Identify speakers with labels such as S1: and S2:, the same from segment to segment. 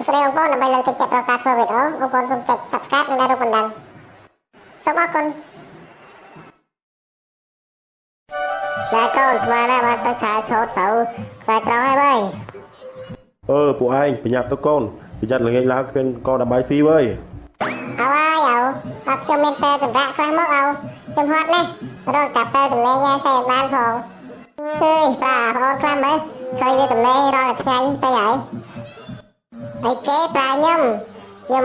S1: ស្រីបងប្អូនដើម្បីលើកទឹកចិត្តដល់ការធ្វើវីដេអូបងប្អូនសូមចុច Subscribe និងរូបបណ្ដឹងសូមអរគុណតែកូនស្មានណាបានទៅឆាឆោតទៅខ្សែត្រង់ហើយបើ
S2: ពួកឯងប្រញាប់ទៅកូនប្រយ័ត្នល្ងាចឡើងគ្មានកោដើម្បីស៊ីវើយ
S1: เอาไว้เอาអត់ខ្ញុំមានពេលសម្រាប់ខ្លះមកเอาខ្ញុំហត់ណាស់រកតែពេលទម្លេងតែបានផងឃើញប្រាបងខ្លះមើលឃើញវាទម្លេងរាល់ថ្ងៃទៅហើយអីគេប្រាខ្ញុំ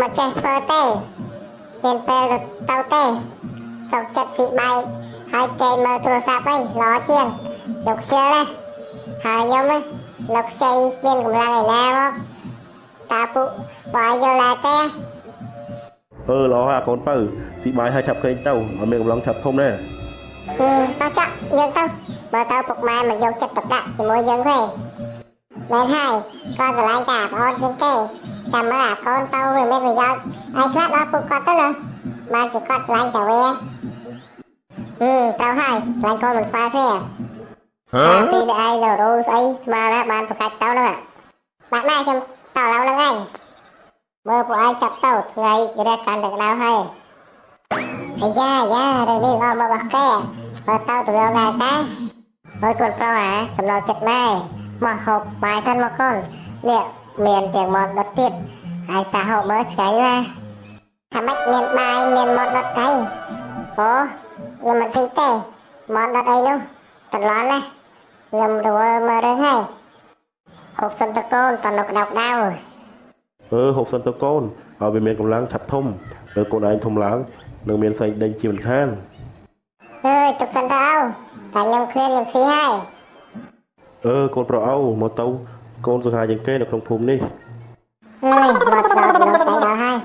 S1: មកចេះធ្វើទេមានពេលទៅទេសុកចិត្តស៊ីបាយហើយគេមើលទូរស័ព្ទវិញល្អជាងលោកខ្ជិលណាហើយខ្ញុំលោកខ្ចីមានកម្លាំងឯណាមកតាពុបាយយកឡាទេ
S2: ល្អហើយកូនបើស៊ីបាយឲ្យឆាប់ឃើញទៅឲ្យមានកម្លាំងឆាប់ធំណា
S1: តោះចាក់យើងទៅបើទៅពុកម៉ែមកយកចិត្តទុកដាក់ជាមួយយើងទេមែនហើយគាត់ស្រឡាញ់តាប្អូនជាងគេចាំមើលអាកូនទៅវាមានប្រយោជន៍ហើយខ្លះដល់ពុកគាត់ទៅណាបានជាគាត់ស្រឡាញ់តែវាត្រូវហើយស្រឡាញ់កូនមិនស្មើគ្នាពីឯងទៅរូស្អីស្មើណាបានប្រកាច់ទៅហ្នឹងបាទម៉ែខ្ញុំតើឡូវហ្នឹងឯងមើលពួកឯងចាប់ទៅថ្ងៃរះកាន់តែក្តៅហើយអាយ៉ារឿងនេះល្អមកបោះគេបើទៅទៅយកដែរតាហើយកូនប្រុសកំណត់ចិត្តម៉ែមកហូបបាយសិនមកកូននេះមានទាំងមាត់ដុតទៀតហើយតាហូបមើលឆ្ងាញ់ណាថាម៉េចមានបាយមានមាត់ដុតអីអូខ្ញុំមិនទីទេមាត់ដុតអីនោះតឡន់ណាខ្ញុំរវល់មើលរឿងហើយហូបសិនទៅកូនតនៅក្តៅ
S2: ហូបសិនទៅកូនឲ្យវាមានកម្លាំងឆាប់ធំទៅកូនឯងធំឡើងនឹងមានស្អីដេញជាមិនខាន
S1: ទុកសិនទៅតែខ្ញុំឃ្លានខ្ញុំស៊ីហើ
S2: យកូនប្រុសមកទៅកូនសង្ហាជាងគេនៅក្នុងភូមិនេះ
S1: មកដល់ស្អីដល់ហើយ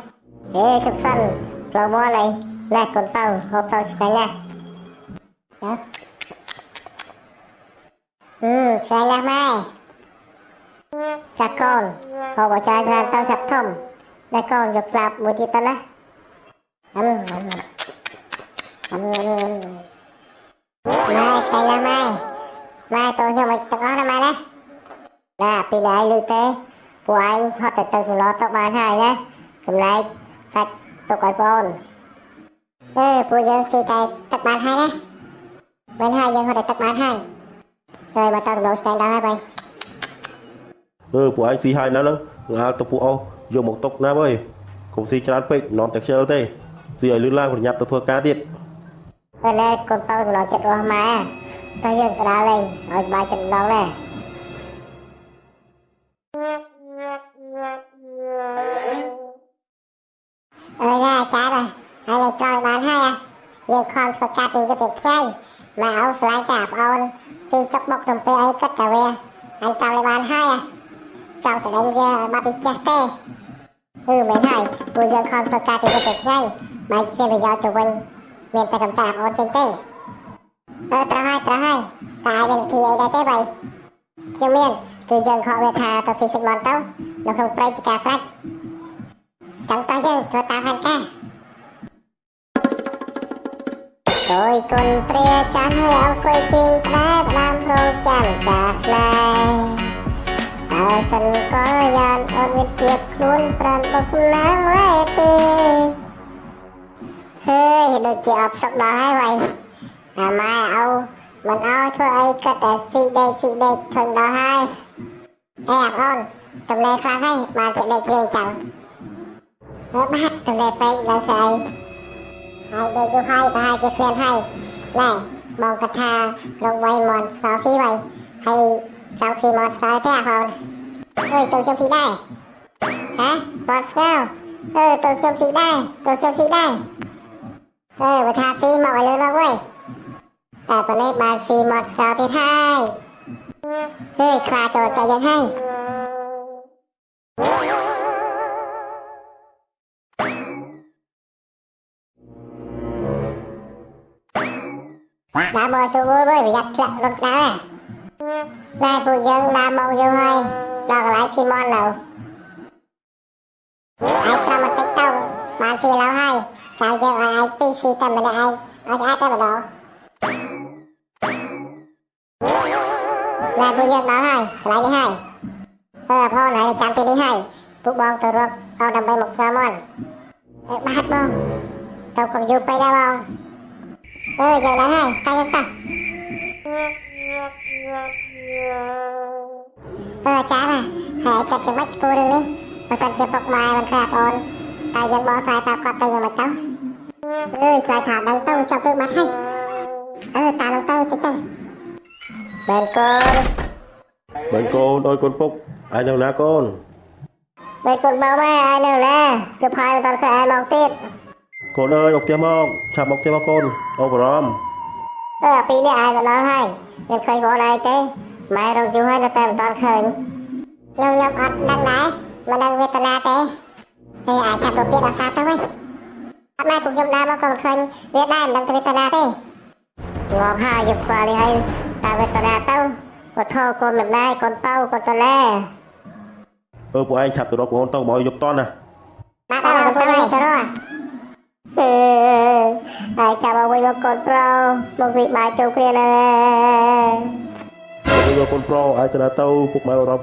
S1: ទុកសិនប្រមូលអីឡែកូនទៅហូបទៅឆ្ងាញ់ណាស់ឆ្ងាញ់ណាស់ម៉ែចាកូនហូបឲ្យច្រើនទៅឆាប់ធំតែកូនយកស្លាប់មួយទៀតទៅណាម៉ែឆ្ងាញ់ណាស់ម៉ែតោះខ្ញុំឲ្យទឹកអស់ណាម៉ែណាពីដែរលឺទេពួកឯងហត់ទៅសឡទៅបានហើយណាកម្លែកសាច់ទុកឲ្យបងពួកយើងស៊ីតែទឹកបានហើយណាមិនហើយយើងហត់តែទឹកបានហើយហើយមកទៅដល់ស្ទែងដល់ហើយបង
S2: ពួកឯងស៊ីហើយណាស់ហ្នឹងងាទៅពួកយកមកទុកណាវើយកុំស៊ីច្រើនពេកនាំតែខ្ជិលទេស៊ីឲ្យលឿនឡើងប្រញាប់ទៅធ្វើការទៀត
S1: ពេលនេះកូនទៅសម្រាប់ចិត្តរបស់ម៉ែតែយើងក្តារលេងឲ្យបាយចិត្តម្ដងដែរចាដែរហើយចង់បានហើយយើងខំធ្វើការពីទៅថ្ងៃមកឲ្យស្លាញ់តាប្អូនពីចុកបុកទំពេអីគិតតែវាអញតាមលេបានហើយចង់តែដេញវាបាត់ពីផ្ទះទេមែនហើយពួកយើងខំធ្វើការពីទៅថ្ងៃបាយជាប្រយោជន៍ទៅវិញមានតែកំតាប្អូនចេញទេត្រូវហើយតែឯងមានវិធីអីដែរទេបាយខ្ញុំមានគឺយើងខកវាថាទៅស៊ីសិចមន់ទៅនៅក្នុងព្រៃជាការប្រាច់ចាំតោះយើងធ្វើតាមផែនការដោយគុណព្រះចាស់ហើយអង្គុយជិះតែផ្ដាំរោចាំចាស្លែតើសិនក៏យ៉ានអូនមានទៀតខ្លួនប្រានបោះសំណាងលែទេដូចជាអបសុកដល់ហើយវ៉ៃម៉ែមិនឲ្យធ្វើអីគិតតែស៊ីដេកធន់ដល់ហើយអាអូនតំណែខ្លះហើយបានចេះដេកជ្រៀងចឹងបាត់តំណែពេកដល់ស្អីហើយដេកយូរហើយប្រហែលជាឃ្លានហើយណែបងកថាក្នុងវ័យមន់ស្គាល់ស៊ីវ៉ៃហើយចង់ស៊ីមន់ស្គាល់ទេអាបងទៅខ្ញុំស៊ីដែរហ៎មន់ស្គាល់ទៅខ្ញុំស៊ីដែរបើថាស៊ីមកឲ្យលឿនមកវិញតែប៉ុណ្ណេះបានស៊ីមកស្គាល់ទៀតហើយខ្លាចូលតែយ៉ាងហើយដើរមកចូលវិញប្រយ័ត្នធ្លាក់រត់ដែរតែពួកយើងដើរមកយូរហើយដល់កន្លែងស៊ីមន់នៅអាចត្រឹមបន្តិចទៅបានស៊ីឡូវហើយចាំយើងឲ្យឯងពីស៊ីតែម្នាក់ឯងឲ្យស្អាតតែម្ដងពួកយើងដល់ហើយកន្លែងនេះហើយផងហើយចាំទីនេះហើយ ពួកបងទៅរកเอาដើម្បីមកស្វាមន់បាទបងទៅកុំយូរពេកដែរបងយ៉ាងណាហើយកាយយើងតោះចាណាហើយកាត់ចាំបាច់គូរឿងនេះបើសិនជាពុកម៉ែមិនខ្លាចអូនតែយើងបោះស្រាយតាមគាត់ទៅយ៉ាងម៉េចទៅស្រាយថាដឹងទៅចាប់រឿងបាត់ហើយតាមនឹងទៅតិចចឹងបែនកូន
S2: បែនកូនអើយកូនពុកឯនៅណាកូន
S1: បែនកូនបើម៉ែឯនៅណាសុផាយមិនតាន់ឃើញឯមកទៀត
S2: កូនអើយមកផ្ទះមកឆាប់មកផ្ទះមកកូនអូបារម្ភ
S1: ពីនេះឯងមកដល់ហើយមានឃើញបងឯងទេម៉ែរកយូរហើយនៅតែមិនតាន់ឃើញខ្ញុំអត់ដឹងដែរមិនដឹងវេទនាទេហើយអាចចាប់រូបទៀតអាសាទៅវិញអត់ម៉ែពួកខ្ញុំដើរមកក៏មិនឃើញវាដែរមិនដឹងវេទនាទេងាប់ហើយយកស្គាល់នេះហើយតែវេទនាទៅវត្ថុកូនមិនដែរកូនប៉ៅកូនតលែ
S2: ពួកឯងឆាប់ទៅរកកូនទៅមកយកតន់ណា
S1: បាទទៅទៅទៅហើយចាប់មកវិញមកកូនប្រុសមកវិបាយចូលគ្នាណា
S2: យកកូនប្រុសឯងទៅណាទៅពុកម៉ែបារម្ភពី